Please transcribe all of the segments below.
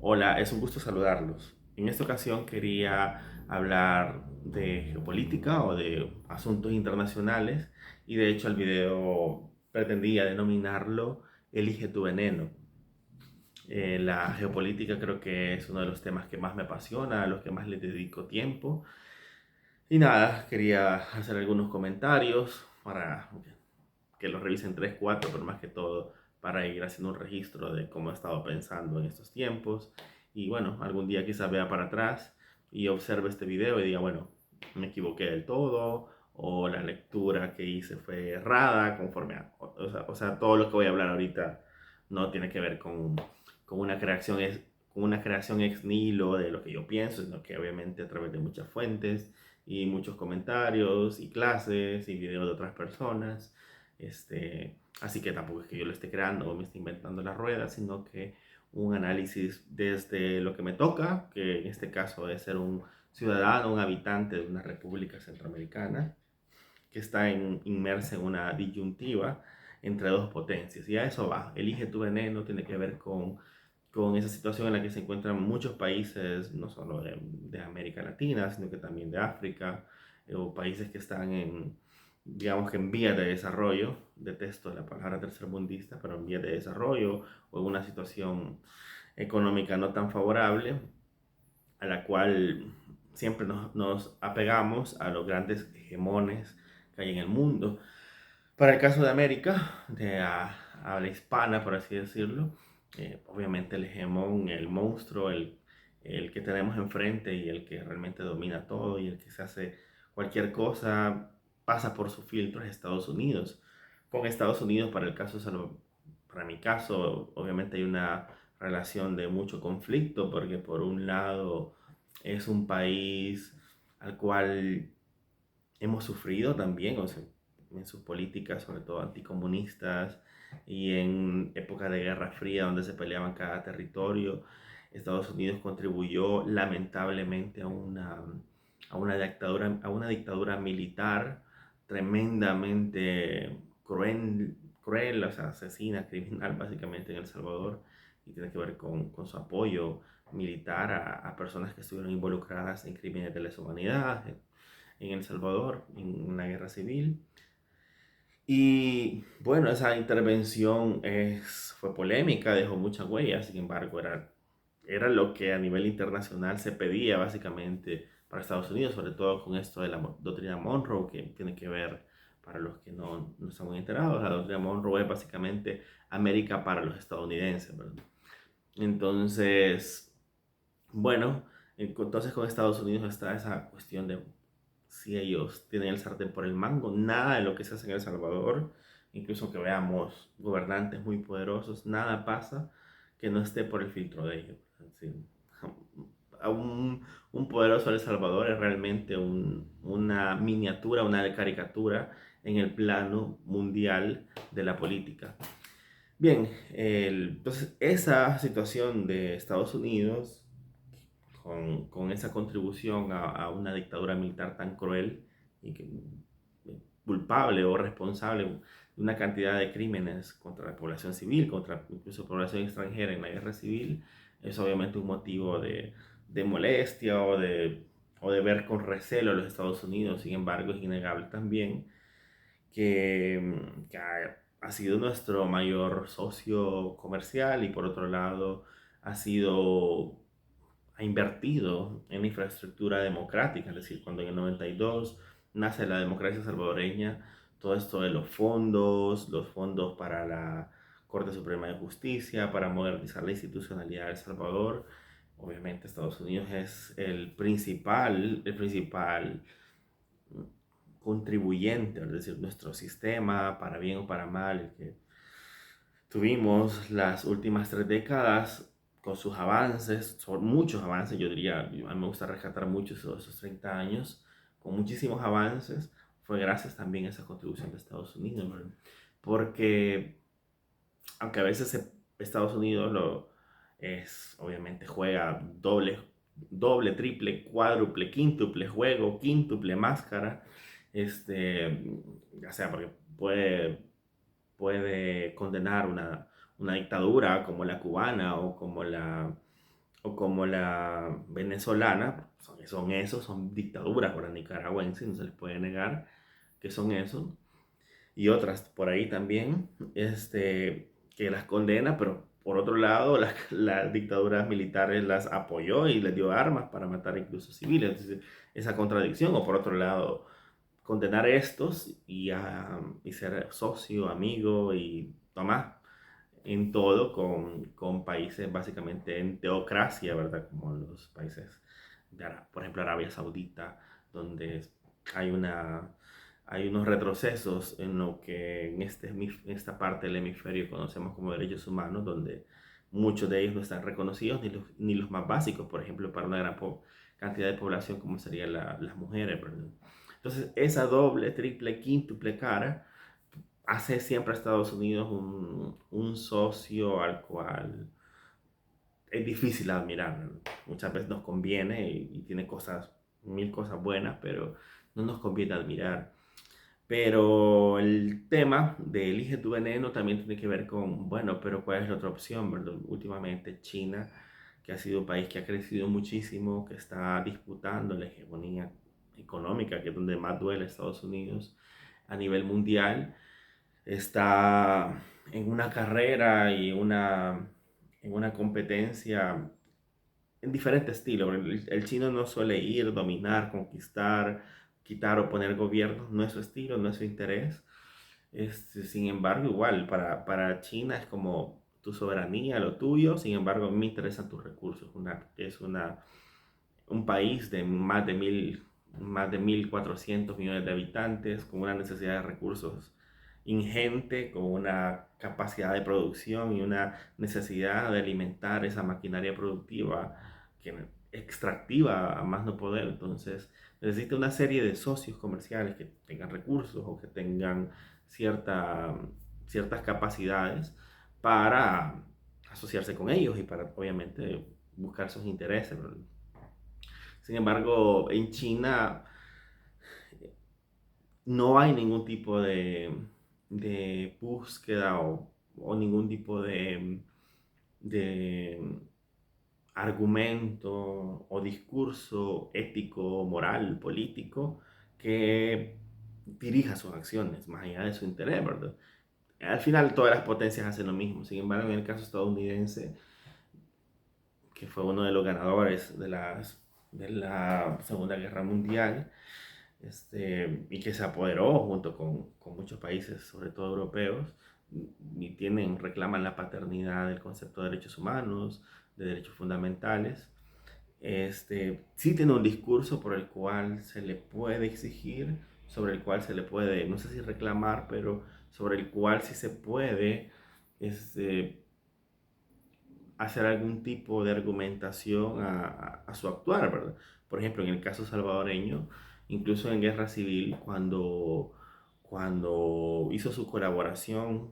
Hola, es un gusto saludarlos. En esta ocasión quería hablar de geopolítica o de asuntos internacionales y de hecho el video pretendía denominarlo Elige tu veneno. La geopolítica creo que es uno de los temas que más me apasiona, a los que más le dedico tiempo. Y nada, quería hacer algunos comentarios para que los revisen 3, 4, pero más que todo para ir haciendo un registro de cómo he estado pensando en estos tiempos. Y bueno, algún día quizás vea para atrás y observe este video y diga, bueno, me equivoqué del todo o la lectura que hice fue errada conforme a... O sea, todo lo que voy a hablar ahorita no tiene que ver con una creación con una creación ex nihilo de lo que yo pienso, sino que obviamente a través de muchas fuentes y muchos comentarios y clases y videos de otras personas. Así que tampoco es que yo lo esté creando o me esté inventando la rueda, sino que un análisis desde lo que me toca, que en este caso es ser un ciudadano, un habitante de una república centroamericana que está inmersa en una disyuntiva entre dos potencias. Y a eso va. Elige tu veneno tiene que ver con esa situación en la que se encuentran muchos países, no solo de América Latina, sino que también de África, o países que están digamos que en vías de desarrollo, detesto la palabra tercermundista, pero en vías de desarrollo, o en una situación económica no tan favorable, a la cual siempre nos apegamos a los grandes hegemones que hay en el mundo. Para el caso de América, de habla hispana, por así decirlo, obviamente el hegemón, el monstruo, el que tenemos enfrente y el que realmente domina todo y el que se hace cualquier cosa, pasa por su filtro es Estados Unidos. Con Estados Unidos, para mi caso, obviamente hay una relación de mucho conflicto, porque por un lado es un país al cual hemos sufrido también, o sea, en sus políticas, sobre todo anticomunistas, y en época de Guerra Fría, donde se peleaban cada territorio. Estados Unidos contribuyó lamentablemente a una dictadura militar tremendamente cruel, o sea, asesina, criminal básicamente en El Salvador, y tiene que ver con su apoyo militar a personas que estuvieron involucradas en crímenes de lesa humanidad, en El Salvador, en una guerra civil. Y bueno, esa intervención fue polémica, dejó mucha huella, sin embargo, era lo que a nivel internacional se pedía básicamente para Estados Unidos, sobre todo con esto de la doctrina Monroe, que tiene que ver, para los que no están muy enterados, la doctrina Monroe es básicamente América para los estadounidenses, ¿verdad? Entonces, bueno, entonces con Estados Unidos está esa cuestión de si ellos tienen el sartén por el mango. Nada de lo que se hace en El Salvador, incluso que veamos gobernantes muy poderosos, nada pasa que no esté por el filtro de ellos. Sí. A un poderoso El Salvador es realmente una miniatura, una caricatura en el plano mundial de la política. Bien, entonces esa situación de Estados Unidos con esa contribución a una dictadura militar tan cruel y culpable o responsable de una cantidad de crímenes contra la población civil, contra incluso población extranjera en la guerra civil, es obviamente un motivo de molestia o de ver con recelo a los Estados Unidos. Sin embargo, es innegable también que ha sido nuestro mayor socio comercial y por otro lado ha invertido en infraestructura democrática, es decir, cuando en el 92 nace la democracia salvadoreña, todo esto de los fondos para la Corte Suprema de Justicia, para modernizar la institucionalidad de El Salvador, obviamente Estados Unidos es el principal contribuyente, es decir, nuestro sistema, para bien o para mal, el que tuvimos las últimas 3 décadas con sus avances, son muchos avances, yo diría, a mí me gusta rescatar muchos de esos 30 años, con muchísimos avances, fue gracias también a esa contribución de Estados Unidos, ¿verdad? Porque aunque a veces Estados Unidos obviamente juega triple, cuádruple, quíntuple juego, quíntuple máscara, ya sea porque puede condenar una dictadura como la cubana o como o como la venezolana, son dictaduras para nicaragüenses, no se les puede negar que son eso, y otras por ahí también, que las condena, pero por otro lado, las dictaduras militares las apoyó y les dio armas para matar incluso civiles. Entonces, esa contradicción, o por otro lado, condenar estos y ser socio, amigo y tomar en todo con países básicamente en teocracia, ¿verdad? Como los países por ejemplo, Arabia Saudita, donde hay hay unos retrocesos en lo que en esta parte del hemisferio conocemos como derechos humanos, donde muchos de ellos no están reconocidos, ni los más básicos, por ejemplo, para una cantidad de población como serían las mujeres, ¿verdad? Entonces, esa doble, triple, quíntuple cara hace siempre a Estados Unidos un socio al cual es difícil admirar, ¿no? Muchas veces nos conviene y tiene mil cosas buenas, pero no nos conviene admirar. Pero el tema de elige tu veneno también tiene que ver con, bueno, pero ¿cuál es la otra opción, verdad? Últimamente China, que ha sido un país que ha crecido muchísimo, que está disputando la hegemonía económica, que es donde más duele a Estados Unidos a nivel mundial, está en una carrera en una competencia en diferentes estilos. El chino no suele ir, dominar, conquistar, quitar o poner gobiernos, no es su estilo, no es su interés. Sin embargo, igual, para China es como tu soberanía, lo tuyo, sin embargo, a mí me interesan tus recursos. Un país de más de 1.400 millones de habitantes, con una necesidad de recursos ingente, con una capacidad de producción y una necesidad de alimentar esa maquinaria productiva extractiva a más no poder. Entonces, necesita una serie de socios comerciales que tengan recursos o que tengan cierta, ciertas capacidades para asociarse con ellos y para, obviamente, buscar sus intereses. Sin embargo, en China no hay ningún tipo de búsqueda o ningún tipo de argumento o discurso ético, moral, político que dirija sus acciones más allá de su interés, ¿verdad? Al final todas las potencias hacen lo mismo. Sin embargo, en el caso estadounidense, que fue uno de los ganadores de la Segunda Guerra Mundial, y que se apoderó junto con muchos países, sobre todo europeos, y reclaman la paternidad del concepto de derechos humanos, de derechos fundamentales. Sí tiene un discurso por el cual se le puede exigir, sobre el cual se le puede, no sé si reclamar, pero sobre el cual sí se puede este, hacer algún tipo de argumentación a su actuar, ¿verdad? Por ejemplo, en el caso salvadoreño, incluso en guerra civil, cuando hizo su colaboración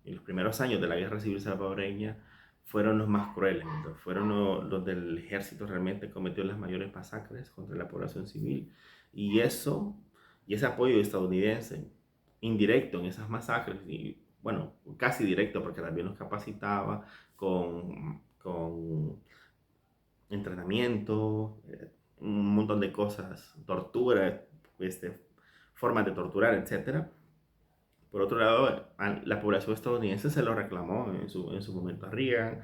en los primeros años de la guerra civil salvadoreña, fueron los más crueles, ¿no? Fueron los del ejército realmente cometió las mayores masacres contra la población civil. Y eso, y ese apoyo estadounidense, indirecto en esas masacres, y bueno, casi directo porque también los capacitaba con entrenamiento, un montón de cosas, tortura, este, formas de torturar, etcétera. Por otro lado, la población estadounidense se lo reclamó en su momento a Reagan.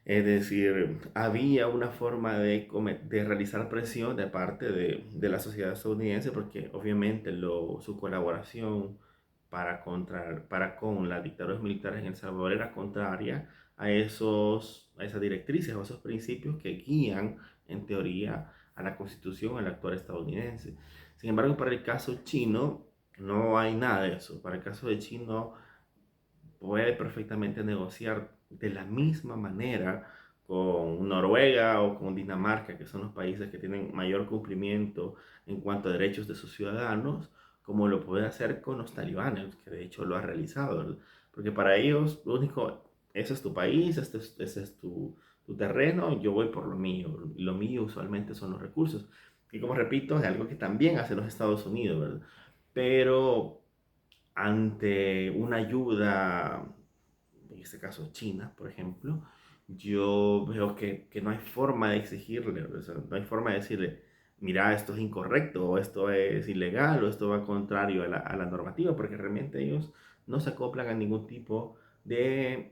Es decir, había una forma de realizar presión de parte de la sociedad estadounidense porque obviamente su colaboración para con las dictaduras militares en El Salvador era contraria a esas directrices, a esos principios que guían en teoría a la constitución, al actual estadounidense. Sin embargo, para el caso chino no hay nada de eso. Para el caso de Chino puede perfectamente negociar de la misma manera con Noruega o con Dinamarca, que son los países que tienen mayor cumplimiento en cuanto a derechos de sus ciudadanos, como lo puede hacer con los talibanes, que de hecho lo ha realizado, ¿verdad? Porque para ellos lo único, ese es tu país, ese es tu terreno, yo voy por lo mío, y lo mío usualmente son los recursos. Y como repito, es algo que también hacen los Estados Unidos, ¿verdad? Pero ante una ayuda, en este caso China, por ejemplo, yo veo que no hay forma de exigirle, o sea, no hay forma de decirle, mira, esto es incorrecto, o esto es ilegal, o esto va contrario a la normativa, porque realmente ellos no se acoplan a ningún tipo de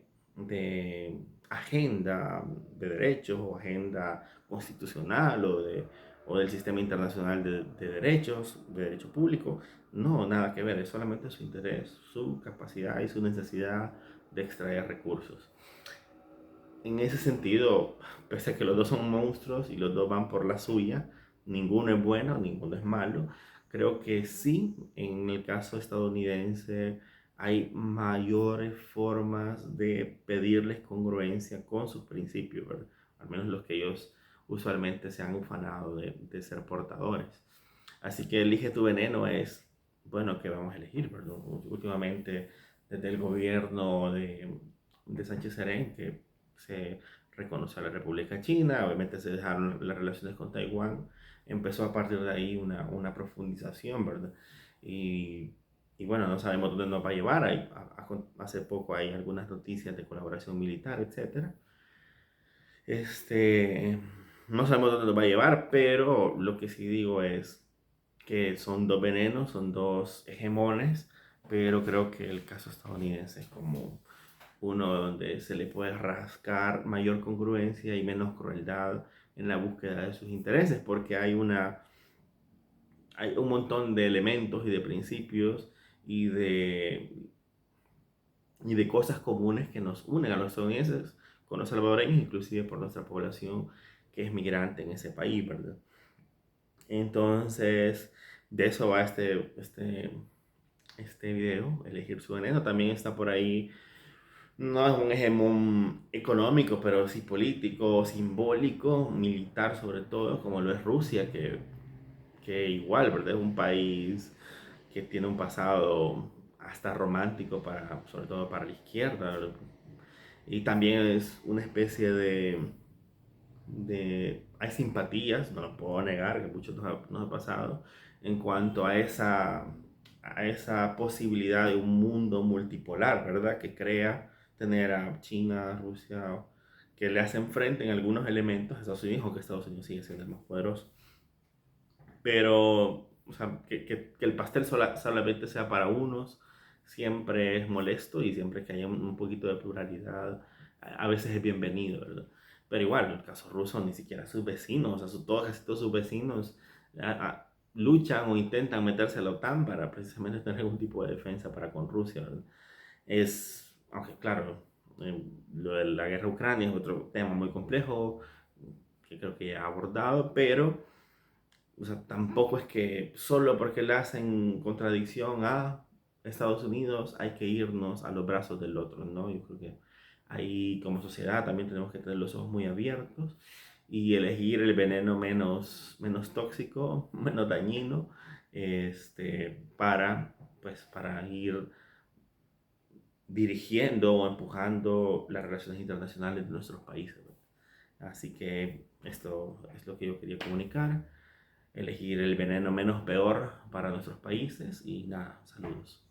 agenda de derechos o agenda constitucional o del sistema internacional de derechos, de derecho público. No, nada que ver, es solamente su interés, su capacidad y su necesidad de extraer recursos. En ese sentido, pese a que los dos son monstruos y los dos van por la suya, ninguno es bueno, ninguno es malo. Creo que sí, en el caso estadounidense hay mayores formas de pedirles congruencia con sus principios, ¿verdad? Al menos los que ellos usualmente se han ufanado de ser portadores. Así que elige tu veneno es, bueno, ¿qué vamos a elegir, ¿verdad? Últimamente, desde el gobierno de Sánchez Serén, que se reconoció a la República China, obviamente se dejaron las relaciones con Taiwán, empezó a partir de ahí una profundización, ¿verdad? Y, y bueno, no sabemos dónde nos va a llevar. Hace poco hay algunas noticias de colaboración militar, etcétera. Este, no sabemos dónde nos va a llevar, pero lo que sí digo es que son dos venenos, son dos hegemones, pero creo que el caso estadounidense es como uno donde se le puede rascar mayor congruencia y menos crueldad en la búsqueda de sus intereses, porque hay un montón de elementos y de principios y y de cosas comunes que nos unen a los estadounidenses con los salvadoreños, inclusive por nuestra población que es migrante en ese país, ¿verdad? Entonces, de eso va este video, elegir su veneno. También está por ahí, no es un hegemón económico, pero sí político, simbólico, militar sobre todo, como lo es Rusia, que igual, ¿verdad? Es un país que tiene un pasado hasta romántico, sobre todo para la izquierda, ¿verdad? Y también es una especie hay simpatías, no lo puedo negar, que muchos nos ha pasado, en cuanto a esa posibilidad de un mundo multipolar, ¿verdad? Que crea tener a China, Rusia, que le hacen frente en algunos elementos a Estados Unidos, aunque Estados Unidos sigue siendo el más poderoso. Pero, o sea, que el pastel solamente sea para unos, siempre es molesto y siempre que haya un poquito de pluralidad, a veces es bienvenido, ¿verdad? Pero igual, en el caso ruso, ni siquiera sus vecinos, o sea, casi todos sus vecinos luchan o intentan meterse a la OTAN para precisamente tener algún tipo de defensa para con Rusia, ¿verdad? Aunque claro, lo de la guerra ucrania es otro tema muy complejo que creo que ya he abordado, pero o sea, tampoco es que solo porque le hacen contradicción a Estados Unidos hay que irnos a los brazos del otro, ¿no? Yo creo que ahí como sociedad también tenemos que tener los ojos muy abiertos y elegir el veneno menos tóxico, menos dañino, para ir dirigiendo o empujando las relaciones internacionales de nuestros países, ¿no? Así que esto es lo que yo quería comunicar, elegir el veneno menos peor para nuestros países y nada, saludos.